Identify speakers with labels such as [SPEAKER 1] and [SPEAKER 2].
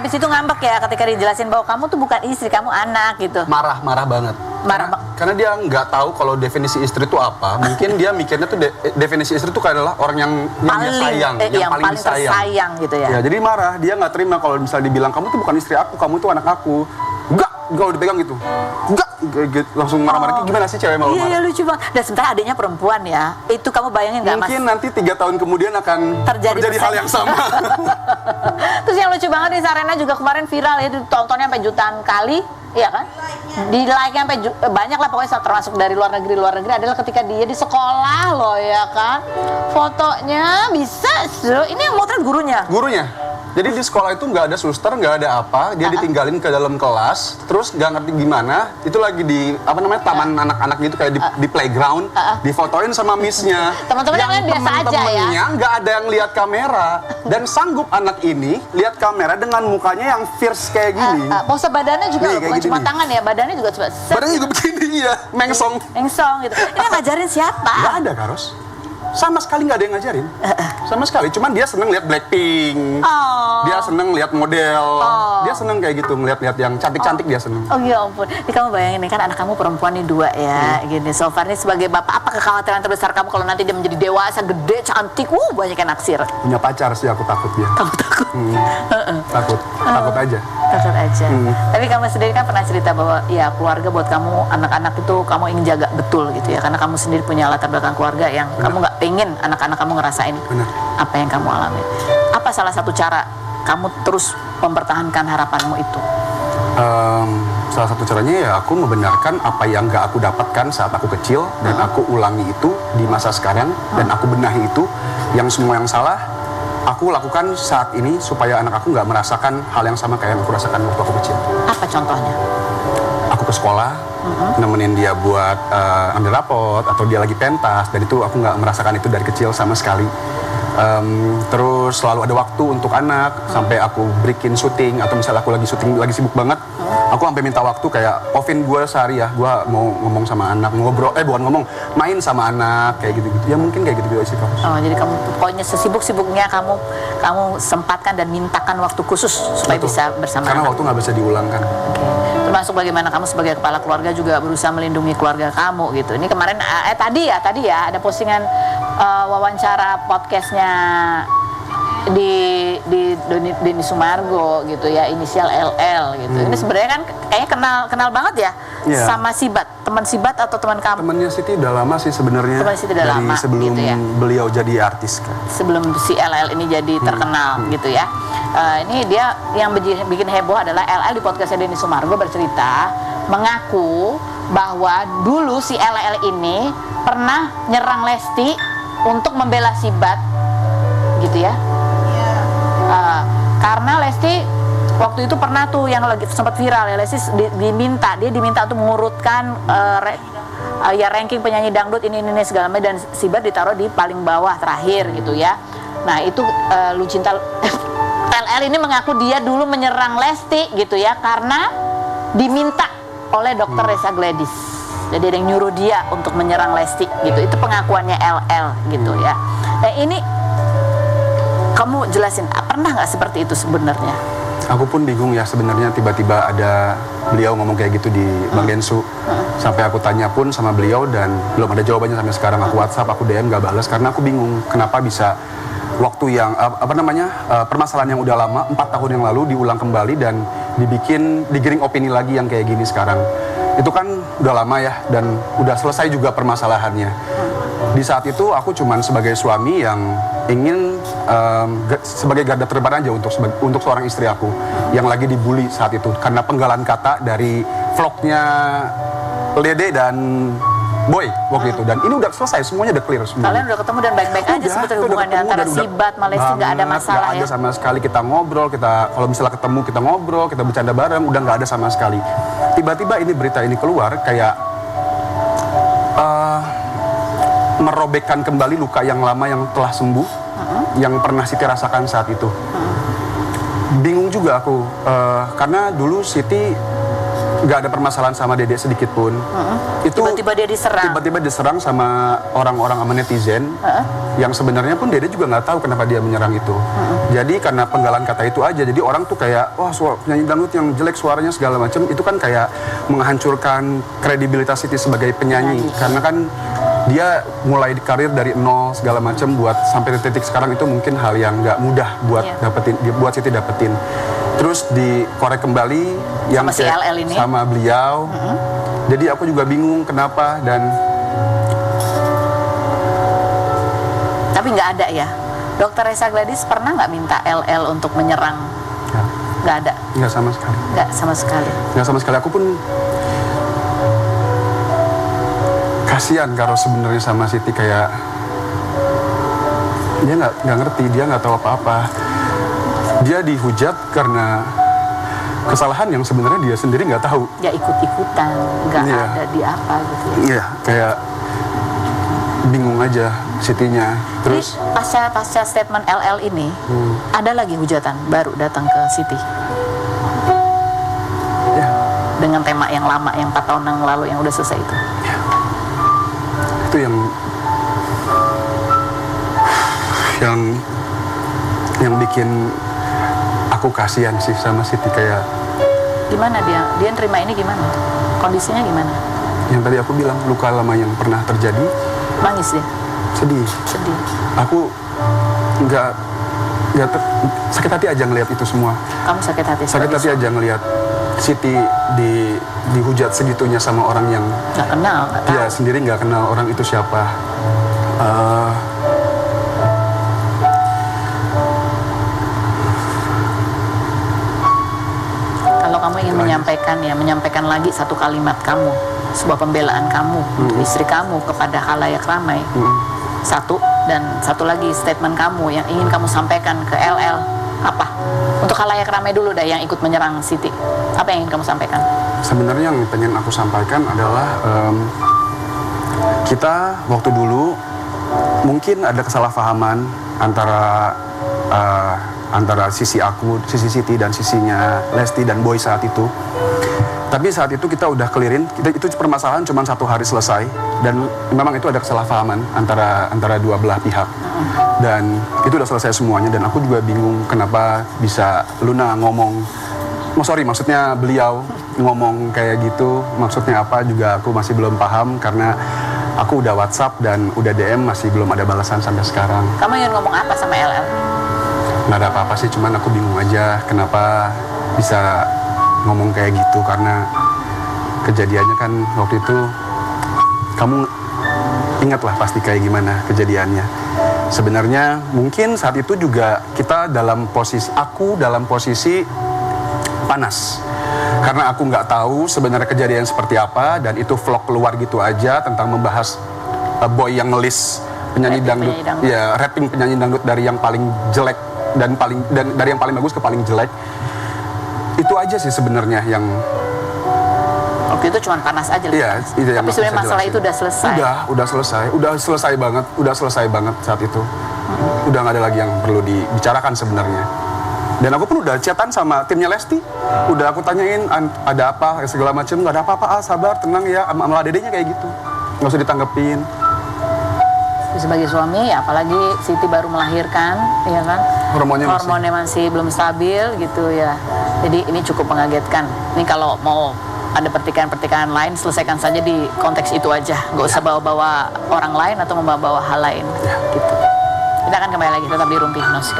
[SPEAKER 1] Abis itu ngambek ya ketika dijelasin bahwa kamu tuh bukan istri, kamu anak gitu.
[SPEAKER 2] Marah banget. Karena dia nggak tahu kalau definisi istri itu apa. Mungkin dia mikirnya tuh definisi istri itu adalah orang yang sayang, yang paling
[SPEAKER 1] tersayang gitu ya.
[SPEAKER 2] Ya, jadi marah, dia nggak terima kalau misalnya dibilang kamu tuh bukan istri aku, kamu tuh anak aku. Enggak kalau dipegang gitu. Enggak, langsung marah-marah. Gimana sih cewek mau marah?
[SPEAKER 1] Iya, lucu banget. Dan sebentar adiknya perempuan ya. Itu kamu bayangin nggak, Mas?
[SPEAKER 2] Mungkin nanti 3 tahun kemudian akan terjadi hal yang sama.
[SPEAKER 1] Terus yang lucu banget nih, Sarena juga kemarin viral ya, ditontonnya sampai jutaan kali, iya kan? Di like-nya sampai banyak lah, pokoknya termasuk dari luar negeri adalah ketika dia di sekolah loh ya kan. Fotonya bisa, ini yang motret gurunya.
[SPEAKER 2] Jadi di sekolah itu nggak ada suster, nggak ada apa, dia ditinggalin ke dalam kelas, terus nggak ngerti gimana, itu lagi di taman anak-anak gitu kayak di playground, difotoin sama miss-nya.
[SPEAKER 1] Teman-teman yang lain biasa aja ya.
[SPEAKER 2] Nggak ada yang lihat kamera, dan sanggup anak ini lihat kamera dengan mukanya yang fierce kayak gini.
[SPEAKER 1] Pose badannya juga bukan cuma tangan ya, badannya juga coba.
[SPEAKER 2] Badannya juga begini ya, mengsong
[SPEAKER 1] gitu. Ini ngajarin siapa?
[SPEAKER 2] Nggak ada, Karos. Sama sekali nggak ada yang ngajarin. Sama sekali, cuman dia seneng lihat Blackpink. Dia seneng lihat model. Dia seneng kayak gitu, ngeliat-liat yang cantik-cantik dia seneng.
[SPEAKER 1] Oh ya ampun. Ini kamu bayangin nih kan anak kamu perempuan nih 2 ya. Gini, so far nih sebagai bapak, apa kekhawatiran terbesar kamu kalau nanti dia menjadi dewasa, gede, cantik, banyak yang naksir?
[SPEAKER 2] Punya pacar sih aku takut dia.
[SPEAKER 1] Kamu takut?
[SPEAKER 2] Takut aja.
[SPEAKER 1] Takut aja. Tapi kamu sendiri kan pernah cerita bahwa ya keluarga buat kamu, anak-anak itu kamu ingin jaga betul gitu ya. Karena kamu sendiri punya latar belakang keluarga yang kamu nggak pengen anak-anak kamu ngerasain apa yang kamu alami. Apa salah satu cara kamu terus mempertahankan harapanmu itu?
[SPEAKER 2] Salah satu caranya ya aku membenarkan apa yang nggak aku dapatkan saat aku kecil dan aku ulangi itu di masa sekarang dan aku benahi itu. Yang semua yang salah aku lakukan saat ini supaya anak aku nggak merasakan hal yang sama kayak yang aku rasakan waktu aku kecil.
[SPEAKER 1] Apa contohnya?
[SPEAKER 2] Aku ke sekolah, nemenin dia buat ambil rapot atau dia lagi pentas, dan itu aku nggak merasakan itu dari kecil sama sekali. Terus selalu ada waktu untuk anak, sampai aku bikin syuting atau misalnya aku lagi syuting lagi sibuk banget, aku sampai minta waktu kayak offin gue sehari ya, gue mau ngomong sama anak, main sama anak kayak gitu-gitu. Ya mungkin kayak gitu-gitu sih kamu.
[SPEAKER 1] Jadi kamu pokoknya sesibuk-sibuknya kamu sempatkan dan mintakan waktu khusus supaya bisa bersama
[SPEAKER 2] karena
[SPEAKER 1] anak.
[SPEAKER 2] Waktu nggak bisa diulangkan.
[SPEAKER 1] Termasuk bagaimana kamu sebagai kepala keluarga juga berusaha melindungi keluarga kamu gitu. Ini kemarin tadi ya ada postingan wawancara podcastnya di Denny Sumargo gitu ya, inisial LL gitu. Ini sebenarnya kan kayaknya kenal banget ya sama Sibat, teman Sibat atau teman kamu?
[SPEAKER 2] Temannya Siti udah lama sih sebenarnya.
[SPEAKER 1] Teman Siti udah
[SPEAKER 2] dari
[SPEAKER 1] lama
[SPEAKER 2] sebelum
[SPEAKER 1] gitu ya.
[SPEAKER 2] Beliau jadi artis kan.
[SPEAKER 1] Sebelum si LL ini jadi terkenal gitu ya. Ini dia yang bikin heboh adalah LL di podcastnya Denny Sumargo bercerita mengaku bahwa dulu si LL ini pernah nyerang Lesti untuk membela Sibat gitu ya. Karena Lesti waktu itu pernah tuh yang lagi sempat viral ya, Lesti diminta untuk mengurutkan ranking penyanyi dangdut ini segala macam, dan Sibat ditaruh di paling bawah terakhir gitu ya. Nah itu Lucinta LL ini mengaku dia dulu menyerang Lesti gitu ya karena diminta oleh Dr. Reza Gladys. Jadi ada yang nyuruh dia untuk menyerang Lesti gitu. Itu pengakuannya LL gitu ya. Nah ini kamu jelasin, pernah nggak seperti itu sebenarnya?
[SPEAKER 2] Aku pun bingung ya sebenarnya, tiba-tiba ada beliau ngomong kayak gitu di Bang Gensu. Sampai aku tanya pun sama beliau dan belum ada jawabannya sampai sekarang. Aku WhatsApp, aku DM nggak balas karena aku bingung kenapa bisa waktu yang permasalahan yang udah lama 4 tahun yang lalu diulang kembali dan digiring opini lagi yang kayak gini sekarang. Itu kan udah lama ya dan udah selesai juga permasalahannya. Di saat itu aku cuman sebagai suami yang ingin sebagai garda terdepan aja untuk seorang istri aku yang lagi dibully saat itu karena penggalan kata dari vlognya Lede dan Boy waktu itu, dan ini udah selesai, semuanya udah clear semua.
[SPEAKER 1] Kalian udah ketemu dan baik-baik aja sebetulnya hubungannya antara Sibat sama Lesti, nggak ada masalah ya?
[SPEAKER 2] Nggak ada sama sekali, kita ngobrol, kalau misalnya ketemu kita ngobrol, kita bercanda bareng, udah nggak ada sama sekali. Tiba-tiba ini berita ini keluar kayak merobekkan kembali luka yang lama yang telah sembuh, yang pernah Siti rasakan saat itu. Bingung juga aku, karena dulu Siti nggak ada permasalahan sama Dede sedikit pun. Itu
[SPEAKER 1] Tiba-tiba dia diserang.
[SPEAKER 2] tiba-tiba diserang sama orang-orang sama netizen yang sebenarnya pun Dede juga nggak tahu kenapa dia menyerang itu. Jadi karena penggalan kata itu aja, jadi orang tuh kayak wah penyanyi dangdut yang jelek suaranya segala macam, itu kan kayak menghancurkan kredibilitas Siti sebagai penyanyi. Karena kan dia mulai karir dari nol segala macam buat sampai titik sekarang itu mungkin hal yang nggak mudah buat buat Siti dapetin. Terus dikorek kembali yang
[SPEAKER 1] Sama si LL ini?
[SPEAKER 2] sama beliau. Jadi aku juga bingung kenapa dan
[SPEAKER 1] Tapi nggak ada ya. Dokter Reza Gladys pernah nggak minta LL untuk menyerang?
[SPEAKER 2] ya,
[SPEAKER 1] Nggak ada.
[SPEAKER 2] nggak sama sekali.
[SPEAKER 1] Nggak sama sekali.
[SPEAKER 2] Nggak sama sekali. Aku pun kasihan kalau sebenarnya sama Siti, kayak dia nggak ngerti, dia nggak tahu apa-apa. Dia dihujat karena kesalahan yang sebenarnya dia sendiri nggak tahu.
[SPEAKER 1] Ya ikut-ikutan, nggak
[SPEAKER 2] Iya.
[SPEAKER 1] ada di apa gitu.
[SPEAKER 2] Iya, kayak bingung aja Sitinya. Terus
[SPEAKER 1] Jadi pasca statement LL ini, ada lagi hujatan baru datang ke Siti
[SPEAKER 2] ya,
[SPEAKER 1] dengan tema yang lama, yang 4 tahun yang lalu yang udah selesai itu.
[SPEAKER 2] itu yang bikin aku kasihan sih sama Siti. Kayak
[SPEAKER 1] Gimana dia nerima ini gimana? Kondisinya gimana?
[SPEAKER 2] yang tadi aku bilang, luka lama yang pernah terjadi,
[SPEAKER 1] Nangis dia,
[SPEAKER 2] sedih.
[SPEAKER 1] sedih.
[SPEAKER 2] Aku nggak sakit hati aja ngelihat itu semua.
[SPEAKER 1] Kamu sakit hati?
[SPEAKER 2] Sakit hati aja ngelihat Siti dihujat segitunya sama orang yang
[SPEAKER 1] Nggak kenal, nggak tahu.
[SPEAKER 2] dia sendiri nggak kenal orang itu siapa.
[SPEAKER 1] Kalau kamu ingin menyampaikan lagi satu kalimat kamu, sebuah pembelaan kamu untuk istri kamu kepada khalayak ramai, satu lagi statement kamu yang ingin kamu sampaikan ke LL, apa? Untuk khalayak ramai dulu dah yang ikut menyerang Siti, apa yang ingin kamu sampaikan?
[SPEAKER 2] Sebenarnya yang pengen aku sampaikan adalah kita waktu dulu mungkin ada kesalahpahaman antara sisi aku, sisi Siti dan sisinya Lesti dan Boy saat itu. Tapi saat itu kita udah clearin, itu permasalahan cuma 1 hari selesai, dan memang itu ada kesalahpahaman antara dua belah pihak. Dan itu udah selesai semuanya, dan aku juga bingung kenapa bisa Luna ngomong, maksudnya beliau ngomong kayak gitu, maksudnya apa juga aku masih belum paham, karena aku udah WhatsApp dan udah DM masih belum ada balasan sampai sekarang.
[SPEAKER 1] Kamu ingin ngomong apa sama LL?
[SPEAKER 2] Nggak ada apa-apa sih, cuman aku bingung aja kenapa bisa ngomong kayak gitu, karena kejadiannya kan waktu itu kamu ingat lah pasti kayak gimana kejadiannya. Sebenarnya mungkin saat itu juga aku dalam posisi panas, karena aku nggak tahu sebenarnya kejadian seperti apa, dan itu vlog keluar gitu aja tentang membahas Boy yang ngelis penyanyi dangdut, ya rapping penyanyi dangdut dari yang paling jelek dan dari yang paling bagus ke paling jelek. Itu aja sih sebenarnya yang
[SPEAKER 1] Waktu itu cuma panas aja lah.
[SPEAKER 2] Iya, itu yang
[SPEAKER 1] tapi sebenarnya masalah
[SPEAKER 2] jelasin.
[SPEAKER 1] itu udah selesai.
[SPEAKER 2] Udah selesai banget saat itu. Udah nggak ada lagi yang perlu dibicarakan sebenarnya. Dan aku pun udah chatan sama timnya Lesti. Udah aku tanyain ada apa segala macam, nggak ada apa-apa, sabar, tenang ya. Malah dedenya kayak gitu, nggak usah ditanggepin.
[SPEAKER 1] Sebagai suami, apalagi Siti baru melahirkan, ya kan? Hormonnya masih belum stabil gitu ya. Jadi ini cukup mengagetkan. Ini kalau mau ada pertikaian-pertikaian lain, selesaikan saja di konteks itu aja. Nggak usah bawa-bawa orang lain atau membawa-bawa hal lain. Gitu. Kita akan kembali lagi tetap di Rumpi Hipnosis.